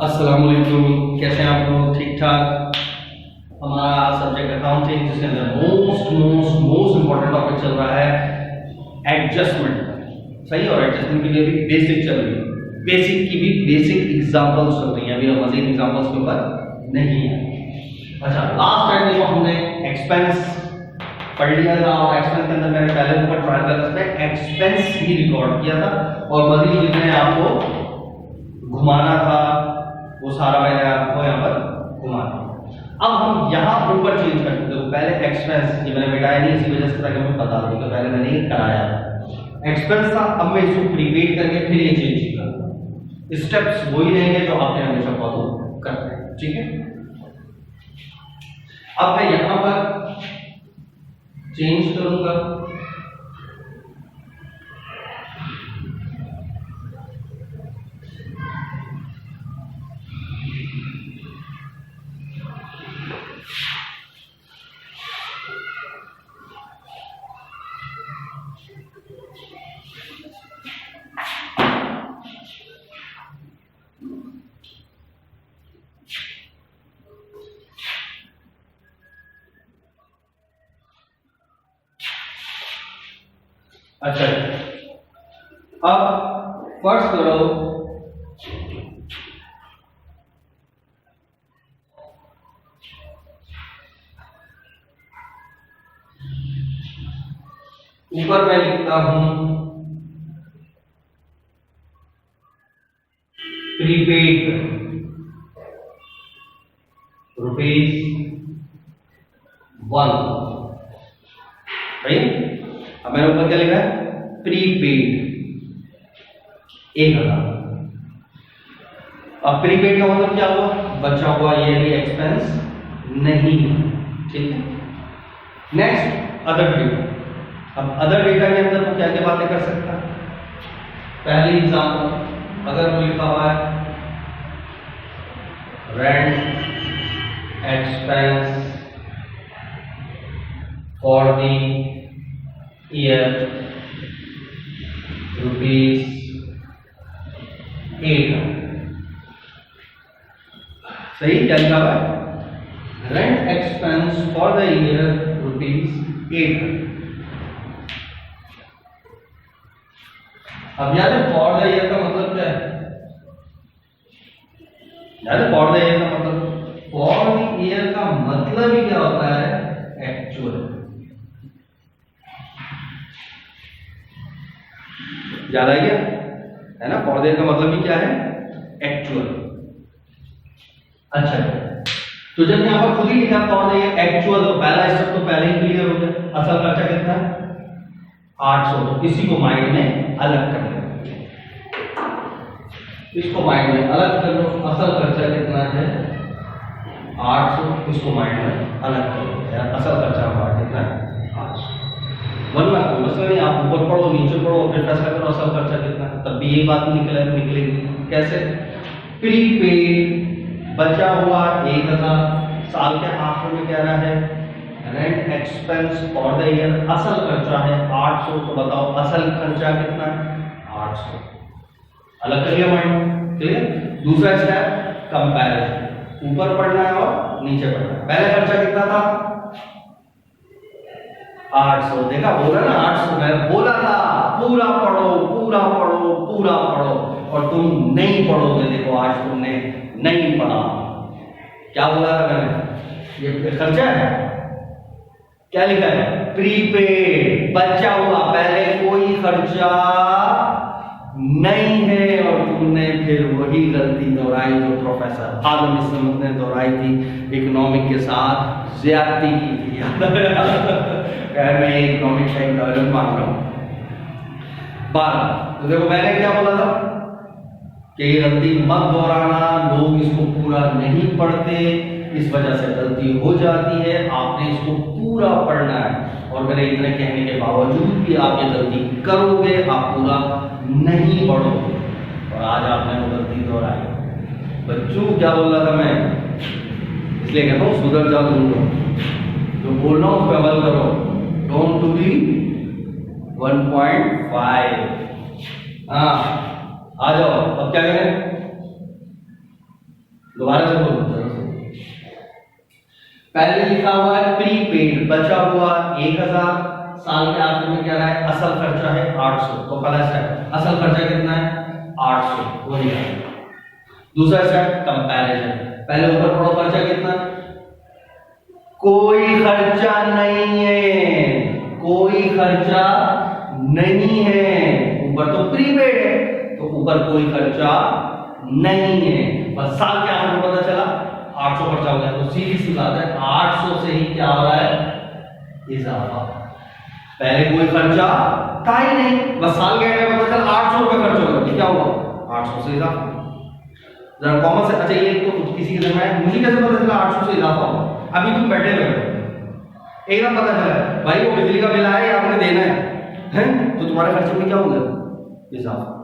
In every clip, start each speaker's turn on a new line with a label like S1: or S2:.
S1: अस्सलाम वालेकुम, कैसे हैं आप लोग? ठीक ठाक। हमारा सब्जेक्ट अकाउंटिंग जिसके अंदर मोस्ट इंपॉर्टेंट टॉपिक चल रहा है एडजस्टमेंट। सही, और एडजस्टमेंट की भी अभी बेसिक चल रही है, बेसिक की भी बेसिक एग्जांपल्स चल रही हैं, अभी हम मजीद एग्जांपल्स के ऊपर नहीं है। अच्छा, लास्ट टाइम देखो हमने एक्सपेंस पढ़ लिया था और एक्सपेंस के अंदर मैंने पहले ऊपर ट्रायल बैलेंस में एक्सपेंस ही रिकॉर्ड किया था और मजीद जितने आपको घुमाना था वो सारा मैंने आपको यहाँ पर घुमा दिया। अब हम यहाँ ऊपर चेंज करते हैं। पहले एक्सपेंस ये मैंने मिटाया नहीं, इसी वजह से ताकि मैं बता दूं, तो पहले मैंने ये कराया एक्सपेंस था, अब मैं इसको प्रीपेड करके फिर ये चेंज करूंगा। स्टेप्स वही रहेंगे जो आपने हमेशा फॉलो करते हैं, ठीक है। अब मैं यहाँ पर चेंज करूंगा अच्छा। अब फर्स्ट करो ऊपर मैं लिखता हूं प्रीपेड ₹1। राइट, अब मैंने ऊपर क्या लिखा है? प्रीपेड 1000। अब प्रीपेड का मतलब क्या हुआ? बचा हुआ ये भी एक्सपेंस नहीं, ठीक है। Next other data. अब अदर डेटा के अंदर वो क्या क्या बातें कर सकता है? पहली एग्जांपल अगर वो लिखा हुआ है rent expense for the year ₹8। सही, क्या लिखा हुआ है? Rent expense for the year ₹8। अब याद है फॉर द ईयर का मतलब क्या है? याद है फॉर द ईयर का मतलब? फॉर द ईयर का मतलब ही क्या होता है? एक्चुअल। याद आ गया है ना? फॉर द ईयर का मतलब ही क्या है? एक्चुअल। अच्छा, तो जब यहाँ पर खुद ही लिखा फॉर द ईयर एक्चुअल, तो पहला स्टेप तो पहले ही क्लियर हो गया। असल खर्चा कितना है? 800। तो इसी को माइंड में अलग कर लो, इसको माइंड में अलग कर लो। असल खर्चा कितना है? 800। इसको माइंड में अलग कर लो, असल खर्चा हमारा कितना है? 800। वरना कोई मसला नहीं, आप ऊपर पढ़ो नीचे पढ़ो फिर फैसला करो असल खर्चा कितना है, तब भी ये बात निकलेगी। कैसे? प्रीपेड बचा हुआ 1000, साल के आखिर में कह रहा है rent expense for the year, असल खर्चा है 800। तो बताओ असल खर्चा कितना है? 800। अलग कर लिया माइंड, क्लियर। दूसरा स्टेप कंपैरिजन, ऊपर पढ़ना है और नीचे पढ़ना है। पहले खर्चा कितना था? 800। देखा, बोला ना 800, मैं बोला था पूरा पढ़ो पूरा पढ़ो पूरा पढ़ो, और तुम नहीं पढ़ोगे। देखो आज तुमने नहीं पढ़ा। क्या बोला था मैंने? ये खर्चा है, क्या लिखा है? प्रीपेड, बचा हुआ, पहले कोई खर्चा नहीं है। और तुमने फिर वही गलती दोहराई जो प्रोफेसर आदम स्मिथ ने दोहराई थी, इकोनॉमिक के साथ ज्यादती की थी। खैर मैं इकोनॉमिक का इंटॉलरेंस मान रहा हूं। 12। तो देखो मैंने क्या बोला था कि ये गलती मत दोहराना, लोग इसको पूरा नहीं पढ़ते, इस वजह से गलती हो जाती है। आपने इसको पूरा पढ़ना है, और मेरे इतने कहने के बावजूद भी आप ये गलती करोगे, आप पूरा नहीं पढ़ोगे, और आज आपने वो गलती दोहराई। बच्चों क्या बोल रहा था मैं? इसलिए कहता हूँ सुधर जाओ तुम, जो बोल रहा हूँ उस पर अमल करो। Don't to be 1.5। हाँ, आ जाओ। अब क्या करें? दोबारा से बोलो जरा से। पहले लिखा हुआ है प्रीपेड, बचा हुआ 1000, साल के आखिर में क्या रहा है, असल खर्चा है 800, तो पहला स्टेप असल खर्चा कितना है 800, वो निकालेंगे। दूसरा स्टेप कंपैरिजन, पहले ऊपर पड़ो खर्चा कितना, कोई खर्चा नहीं है, कोई खर्चा नहीं है, ऊपर तो प्रीपेड है तो ऊपर कोई खर्चा नहीं है, बस साल के आखिर में पता चला 800 खर्चा हो गया, तो सीधी सी बात है 800 से ही क्या हो रहा है इजाफा। पहले कोई खर्चा था ही नहीं, बस साल के एंड में पता चला 800 रुपए खर्च हो गया, क्या हुआ 800 से इजाफा। जरा कॉमन से, अच्छा ये तो किसी के दिमाग में मुझे कैसे पता चला 800 से इजाफा हुआ, अभी तुम बैठे हुए एकदम पता चला भाई वो बिजली का बिल आया या आपने देना है तो तुम्हारे खर्चे में क्या हो गया इजाफा।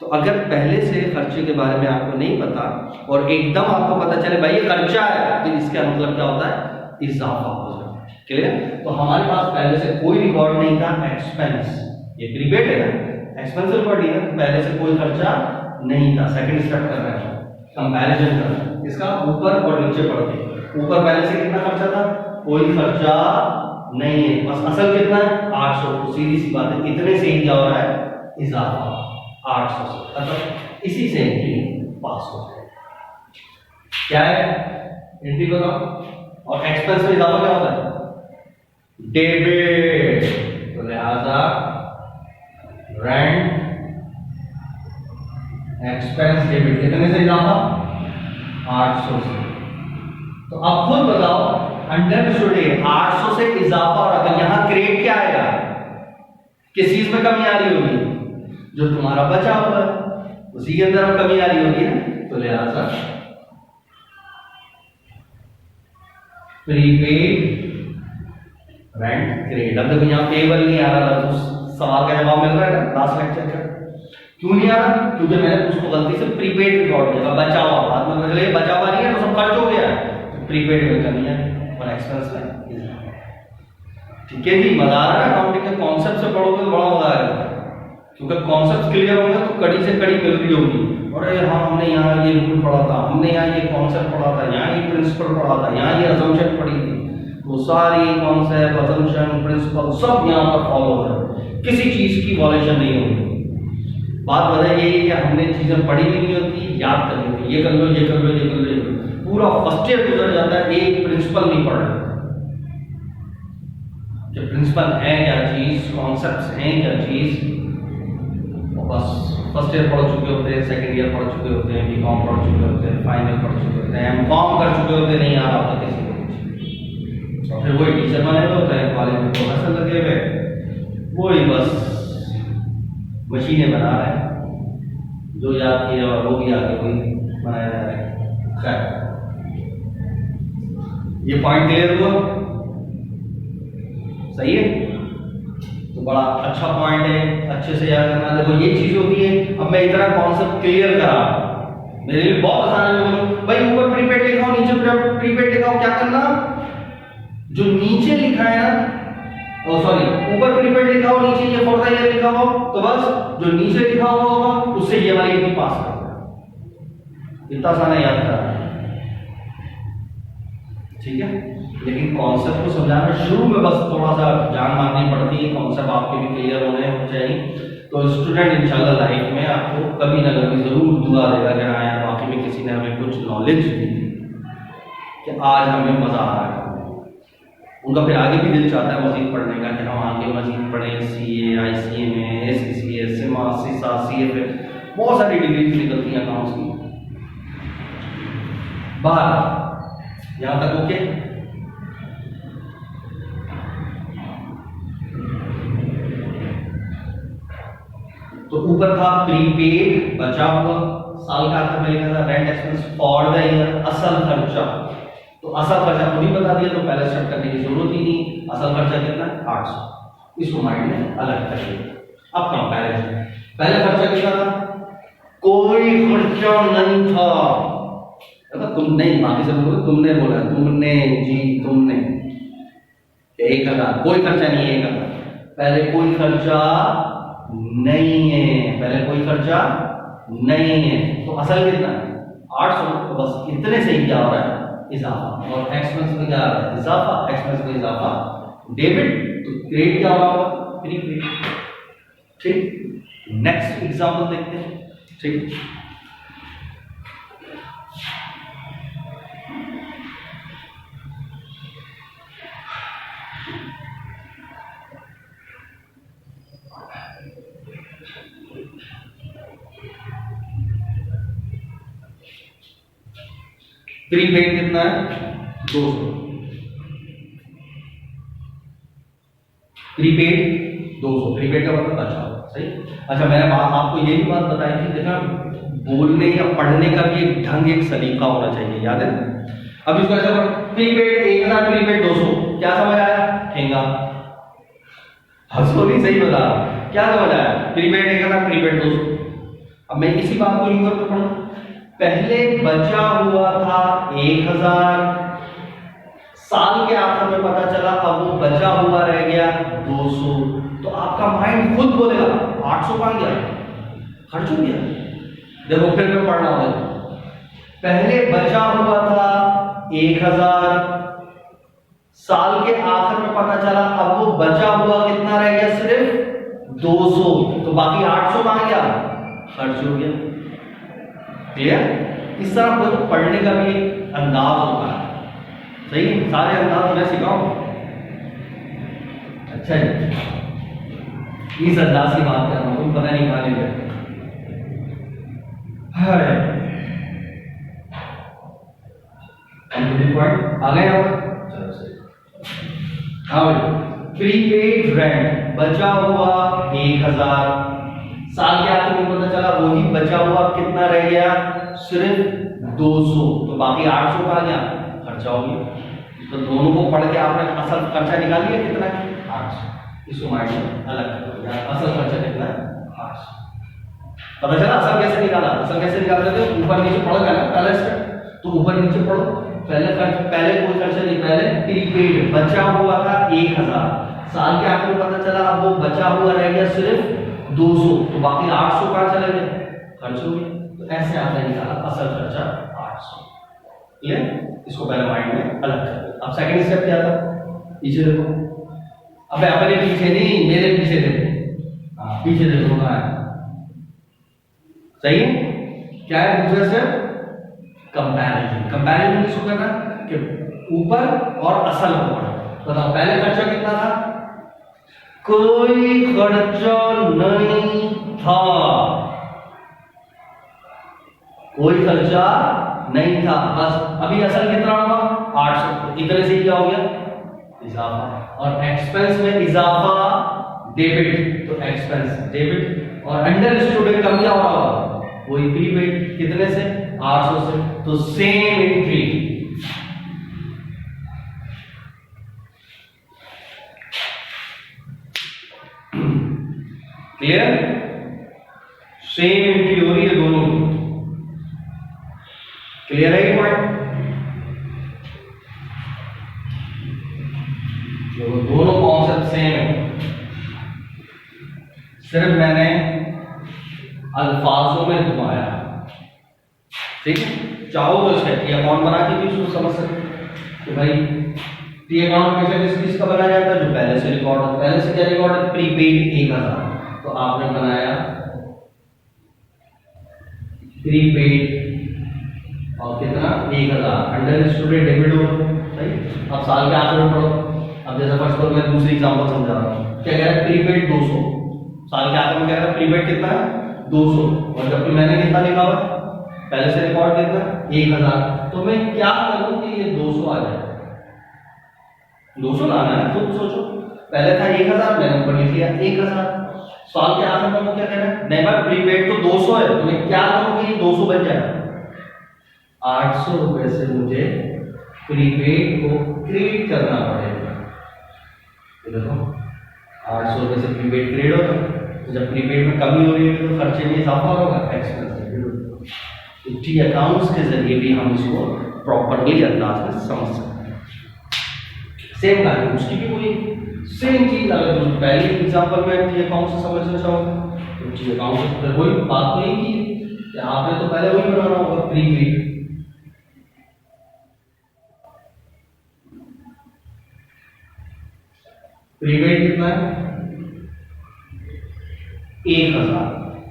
S1: तो अगर पहले से खर्चे के बारे में आपको नहीं पता और एकदम आपको पता चले भाई ये खर्चा है, तो इसका मतलब क्या होता है इजाफा हो जाता है। क्लियर? तो हमारे पास पहले से कोई रिकॉर्ड नहीं था एक्सपेंस, ये प्रीपेड है ना, एक्सपेंस रिकॉर्ड नहीं है, पहले से कोई खर्चा नहीं था। सेकंड स्टेप कर रहे हैं कंपैरिजन कर रहे हैं इसका ऊपर और नीचे पढ़ के। ऊपर पहले से कितना खर्चा था, कोई खर्चा नहीं है, बस असल कितना है 800, तो सीधी सी बात है इतने से ही क्या हो रहा है इजाफा 800 से, मतलब इसी से एंट्री पास हो गई। क्या है एंट्री बताओ, और एक्सपेंस में इजाफा क्या होता है डेबिट, तो लिहाजा रेंट एक्सपेंस डेबिट कितने से इजाफा 800 से। तो अब खुद बताओ अंडरस्टूड 800 से इजाफा, और अगर यहां क्रेडिट क्या आएगा, किस चीज में कमी आ रही होगी, जो तुम्हारा बचा हुआ है उसी के अंदर अब कमी आ रही होगी ना, तो लिहाजा प्रीपेड रेंट क्रेडिट। अब देखो यहाँ पेबल नहीं आ रहा, तो सवाल का जवाब मिल रहा है ना लास्ट लेक्चर का, क्यों नहीं आ रहा, क्योंकि मैंने उसको गलती से प्रीपेड रिकॉर्ड किया, बचा हुआ, बाद में मुझे बचा हुआ नहीं है तो सब खर्च हो गया, तो प्रीपेड में कमी है और एक्सपेंस में। ठीक है जी, मजा आ रहा है अकाउंटिंग के कॉन्सेप्ट से पढ़ोगे तो बड़ा मजा आएगा, क्योंकि कॉन्सेप्ट क्लियर होंगे तो कड़ी से कड़ी मिल रही होगी। और हाँ हमने यहाँ ये रूल पढ़ा था, हमने यहाँ ये कॉन्सेप्ट पढ़ा था, यहाँ ये प्रिंसिपल पढ़ा था, यहाँ ये असम्पशन पढ़ी थी, वो सारी कॉन्सेप्ट असम्पशन प्रिंसिपल सब यहाँ पर फॉलो हो रहा है, किसी चीज की वॉल्यूशन नहीं होगी। बात वजह यही है कि हमने चीजें पढ़ी भी नहीं होती, याद करनी होती, ये कर लो ये कर लो ये कर लो, पूरा फर्स्ट ईयर गुजर जाता है एक प्रिंसिपल नहीं पढ़ रहे। जो प्रिंसिपल है क्या चीज, कॉन्सेप्ट्स हैं क्या चीज, बस फर्स्ट ईयर पढ़ चुके होते हैं, सेकंड ईयर पढ़ चुके होते हैं, बीकॉम पढ़ चुके होते हैं, फाइनल पढ़ चुके होते हैं, एमकॉम कर चुके होते हैं, नहीं आ रहा होता किसी को, और फिर वही टीचर बने होते हैं, कॉलेज में प्रोफेसर लगे हुए, वही बस मशीनें बना रहे हैं, जो याद किया और वो भी आगे वही बनाया जा रहा है। खैर ये पॉइंट क्लियर हुआ, सही है, तो बड़ा अच्छा पॉइंट है, अच्छे से याद करना। देखो ये चीज होती है, अब मैं इतना कॉन्सेप्ट क्लियर करा, मेरे लिए बहुत आसान है, भाई ऊपर प्रीपेड लिखा हो नीचे प्रीपेड लिखा हो, क्या करना, जो नीचे लिखा है ना, ओ सॉरी ऊपर प्रीपेड लिखा हो नीचे ये फॉर द ईयर लिखा हो, तो बस जो नीचे लिखा हुआ होगा उससे ये वाली एंट्री पास कर देना, इतना आसान है याद करना, ठीक है। लेकिन कॉन्सेप्ट को समझाना शुरू में बस थोड़ा सा जान मारनी पड़ती है, कॉन्सेप्ट आपके भी क्लियर होने चाहिए, तो स्टूडेंट इंशाल्लाह लाइफ में आपको कभी ना कभी जरूर दुआ देगा कि हाँ यार वाकई में किसी ने हमें कुछ नॉलेज दी कि आज हमें मजा आ रहा है। उनका फिर आगे भी दिल चाहता है मजीद पढ़ने का, कि हम आगे मजीद पढ़ें, CA ICA में, SCCA सिमा सीसा CFA, बहुत सारी डिग्रीज निकलती हैं अकाउंट्स की। बाहर यहाँ तक ओके। तो ऊपर था प्रीपेड बचा हुआ, साल का आखिर में लिखा था rent expense for the year, असल खर्चा, तो असल खर्चा खुद ही बता दिया, तो पहले स्टेप करने की जरूरत ही नहीं। असल खर्चा कितना है 800, इसको माइंड में अलग करिए। अब कंपैरिजन, पहले खर्चा कितना था, कोई खर्चा नहीं था, तुम नहीं, बाकी सब बोले तुमने बोला, तुमने जी तुमने 1000, कोई खर्चा नहीं है 1000, पहले कोई खर्चा नहीं है, पहले कोई खर्चा नहीं है, तो असल कितना है 800, तो बस इतने से ही क्या हो रहा है, इजाफा। और एक्सपेंस में क्या आ रहा है, इजाफा, एक्सपेंस में इजाफा, डेबिट, तो क्रेडिट क्या होगा, प्रीपेड। ठीक, नेक्स्ट एग्जांपल देखते हैं। ठीक, प्रीपेड कितना है, 200, प्रीपेड 200, प्रीपेड का मतलब अच्छा सही। अच्छा, मैंने आपको ये भी बात बताई थी, देखा बोलने या पढ़ने का भी एक ढंग, एक सलीका होना चाहिए, याद है। अब इसको ऐसा प्रीपेड 1000, प्रीपेड 200, क्या समझ आया, ठेंगा। हंसो नहीं, सही बता, क्या समझ आया, प्रीपेड 1000, प्रीपेड 200। अब मैं इसी बात को यूं करके पढ़ूं, पहले बचा हुआ था 1000, साल के आखिर में पता चला अब वो बचा हुआ रह गया 200, तो आपका माइंड खुद बोलेगा 800 कहां गया, खर्च हो गया। देखो फिर मैं पढ़ रहा हूं, पहले बचा हुआ था 1000, साल के आखिर में पता चला अब वो बचा हुआ कितना रह गया, सिर्फ 200, तो बाकी 800 कहां गया, खर्च हो गया। क्लियर। इस तरह पढ़ने का भी एक अंदाज होता है, सही है, सारे अंदाज मैं सिखाऊं। अच्छा जी, इस अंदाज की बात कर रहा हूं, तुम पता नहीं कहां ले गए। पॉइंट आ गए आप, चलो सही। हाँ भाई, प्रीपेड रेंट बचा हुआ 1000, साल के आखिर में पता चला वही बचा हुआ कितना रह गया, सिर्फ 200, तो बाकी 800 का गया, खर्चा हो गया। तो दोनों को पढ़ के आपने असल खर्चा निकाल लिया कितना है, 800। इसको माइंड में अलग कर दो, असल खर्चा कितना है, 800। पता चला असल कैसे निकाला, असल कैसे निकालते थे, ऊपर नीचे पढ़ गया ना पहले स्टेप, तो ऊपर नीचे पढ़ो। पहले कोई खर्चा नहीं, पहले प्रीपेड बचा हुआ था 1000, साल के आखिर में पता चला अब वो बचा हुआ रह गया सिर्फ 200, तो बाकी 800 कहां चले गए, खर्च हो गए। तो ऐसे आपने निकाला असल खर्चा 800। क्लियर। इसको पहले माइंड में अलग कर दो। अब सेकंड स्टेप क्या था, पीछे देखो। अबे अपने पीछे नहीं, मेरे पीछे देखो। हाँ, पीछे देखो ना, सही है। क्या है दूसरा स्टेप, कंपैरिजन। कंपैरिजन किसको करना, कि ऊपर और असल को पढ़ो। बताओ पहले खर्चा कितना था, कोई खर्चा नहीं था, कोई खर्चा नहीं था, बस अभी असल कितना होगा 800, इतने से क्या हो गया, इजाफा। और एक्सपेंस में इजाफा डेबिट, तो एक्सपेंस डेबिट, और अंडर स्टूडेंट कम क्या हो रहा होगा, वही प्रीपेड, कितने से 800 से, तो same entry. Clear, same entry हो रही है दोनों। क्लियर है ये पॉइंट, दोनों कॉन्सेप्ट सेम है, सिर्फ मैंने अल्फाजों में घुमाया। ठीक है, चाहो तो इसका टी अकाउंट बना के भी उसको समझ सकते कि भाई टी अकाउंट हमेशा किसका बनाया जाता है, जो पहले से रिकॉर्ड है। पहले से क्या रिकॉर्ड है, प्रीपेड 1000, तो आपने बनाया प्रीपेड और कितना 1000, अंडर स्टूडेंट डेबिट हो, सही। अब साल के आखिर में पढ़ो। अब जैसा फर्स्ट पर मैं दूसरी एग्जांपल समझा रहा हूँ, क्या कह रहा है, प्रीपेड 200, साल के आखिर में कह रहा है प्रीपेड कितना है 200, और जबकि मैंने कितना लिखा हुआ पहले से रिकॉर्ड कितना 1000, तो मैं क्या करूं कि ये 200 आ जाए, 200 लाना है, खुद सोचो। पहले था 1000, मैंने ऊपर लिख लिया 1000, साल के आखिर में वो क्या कह रहा है, नहीं भाई प्रीपेड तो 200 है, तो मैं क्या करूं कि ये 200 बन जाए, 800 रुपए से मुझे प्रीपेड को क्रेडिट करना पड़ेगा। देखो 800 रुपए से प्रीपेड क्रेडिट होगा, तो जब प्रीपेड में कमी हो रही है तो खर्चे में इजाफा होगा, एक्सपेंस में। तो टी अकाउंट्स के जरिए भी हम इसको प्रॉपरली अंदाज में समझ सकते हैं। सेम बात उसकी भी कोई सेम चीज, अगर तुम पहले एग्जांपल में टी अकाउंट से समझना चाहोगे तो टी अकाउंट से कोई बात नहीं की, आपने तो पहले वही बनाना होगा प्रीपेड। प्रीपेड कितना है? 1000,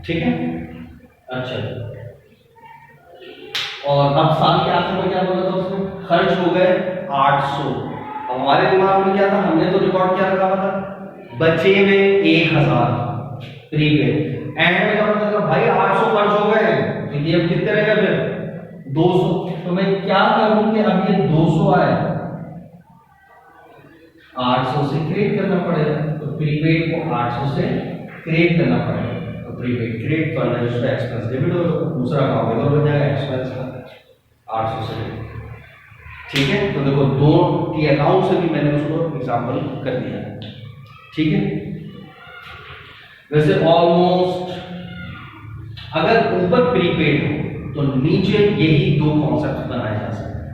S1: ठीक है। अच्छा, और अब साल के आखिर में क्या बोला था उसने? खर्च हो गए 800। अब हमारे दिमाग में क्या था, हमने तो रिकॉर्ड क्या रखा था, बचे हुए 1000 प्रीपेड। एंड में क्या पता चला भाई 800 खर्च हो गए, तो ये अब कितने रह गए फिर 200। तो मैं क्या करूं कि अब ये 200 आए, 800 से क्रिएट करना पड़ेगा। तो प्रीपेड को 800 से क्रिएट करना पड़ेगा। तो प्रीपेड क्रिएट करना है, उसका एक्सपेंस डेबिट होगा, दूसरा काम इधर हो जाएगा एक्सपेंस का 800 से, ठीक है। तो देखो दो की अकाउंट से भी मैंने उसको एग्जांपल कर दिया, ठीक है। वैसे ऑलमोस्ट अगर ऊपर प्रीपेड हो तो नीचे यही दो कॉन्सेप्ट बनाए जा सकते हैं,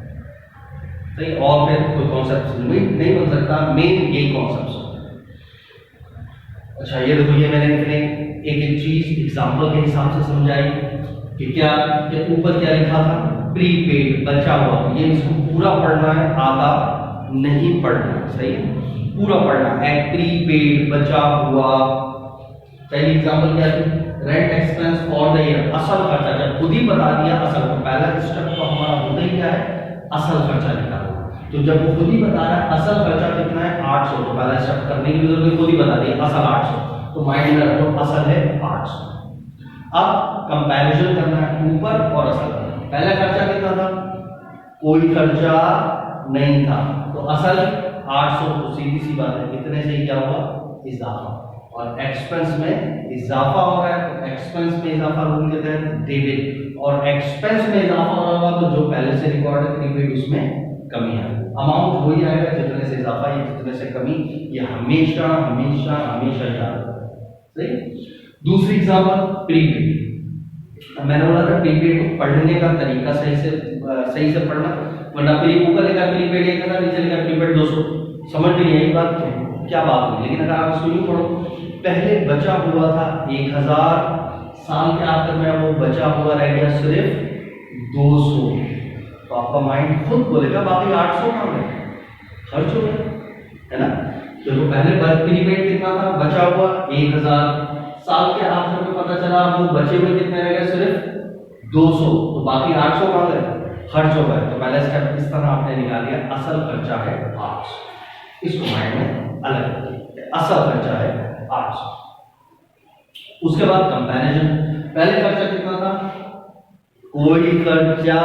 S1: सही। और फिर कोई कॉन्सेप्ट नहीं बन सकता, मेन यही कॉन्सेप्ट होता है। अच्छा, ये देखो, ये मैंने इतने एक एक चीज एग्जांपल के हिसाब से समझाई कि क्या ऊपर क्या लिखा था, प्रीपेड बचा हुआ, ये इसको पूरा पढ़ना है, आधा नहीं पढ़ना, सही है, पूरा पढ़ना है। प्रीपेड बचा हुआ, पहली एग्जांपल क्या थी, rent expense for the year, असल खर्चा। जब खुद ही बता दिया असल, तो पहला स्टेप तो हमारा होता ही क्या है, असल खर्चा निकालना। तो जब वो खुद ही बता रहा है असल खर्चा कितना है 800, तो पहला स्टेप करने की जरूरत नहीं, खुद ही बता दिया असल 800, तो माइंड में रखो असल है 800। अब कंपैरिजन करना है ऊपर और असल। पहला खर्चा कितना था, कोई खर्चा नहीं था, तो असल 800, तो सीधी सी बात है इतने से ही क्या हुआ, इजाफा। और एक्सपेंस में इजाफा हो रहा है, तो एक्सपेंस में इजाफा रूल के तहत डेबिट, और एक्सपेंस में इजाफा हो रहा होगा तो जो पहले से रिकॉर्ड है प्रीपेड उसमें कमी है, अमाउंट वही आएगा जितने से इजाफा या जितने से कमी, ये हमेशा हमेशा हमेशा याद रखना, सही। दूसरी एग्जांपल प्रीपेड। मैंने बोला था प्रीपेड को पढ़ने का तरीका सही से पढ़ना, वरना ऊपर लिखा प्रीपेड 1000, नीचे लिखा प्रीपेड 200, समझ नहीं आई बात, तो क्या बात हुई। लेकिन अगर आप इसको यूं पढ़ो, पहले बचा हुआ था 1000, साल के आखिर में वो बचा हुआ रह गया सिर्फ 200, तो आपका माइंड खुद बोलेगा बाकी 800 कहाँ गए, खर्च हो गए, है ना। देखो पहले प्रीपेड कितना था, बचा हुआ 1000, साल के आखिर में पता चला वो बचे हुए कितने रह गए, सिर्फ 200, तो बाकी 800 कहाँ गए, खर्च हो गए। तो पहला स्टेप इस तरह आपने निकाल लिया, असल खर्चा है 800, इसको माइंड में अलग रखिए, असल खर्चा है 800। उसके बाद कंपैरिजन, पहले खर्चा कितना था, कोई खर्चा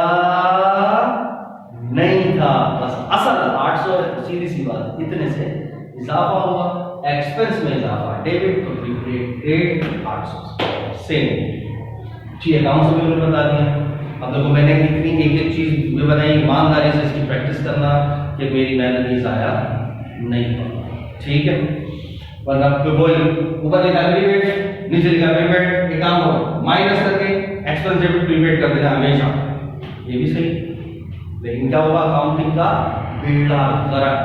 S1: नहीं था, बस असल 800, सीधी सी बात, इतने से इजाफा हुआ, एक्सपेंस में इजाफा, डेबिट तो प्रीपेड 800 सेम। ठीक है, अकाउंट से भी मैंने बता दिया। अब देखो मैंने इतनी एक एक चीज में बताई, ईमानदारी से इसकी प्रैक्टिस करना कि मेरी मेहनत ही जाया नहीं होगा, ठीक है। वरना तो बोल ऊपर लिखा प्रीपेड, नीचे लिखा प्रीपेड, एक काम करो माइनस करके एक्सपेंस डेबिट प्रीपेड कर देना हमेशा, ये भी सही। लेकिन क्या होगा, अकाउंटिंग का बेड़ा गर्क,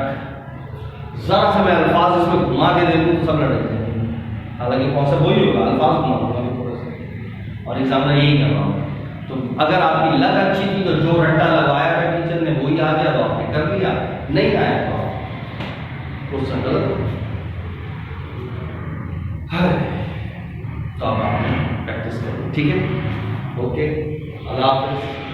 S1: जरा सा मैं अल्फाज इसमें घुमा के देखूं तो सब लड़ जाएंगे, हालांकि कॉन्सेप्ट वही होगा, अल्फाज घुमा दूंगा थोड़ा सा, और एग्जाम में यही कर रहा हूँ। तो अगर आपकी लक अच्छी थी तो जो रट्टा लगाया था टीचर ने वही आ गया, तो आपने कर लिया, नहीं आया तो क्वेश्चन गलत है, तो अब आपने प्रैक्टिस करो, ठीक है। ओके, अल्लाह हाफिज़।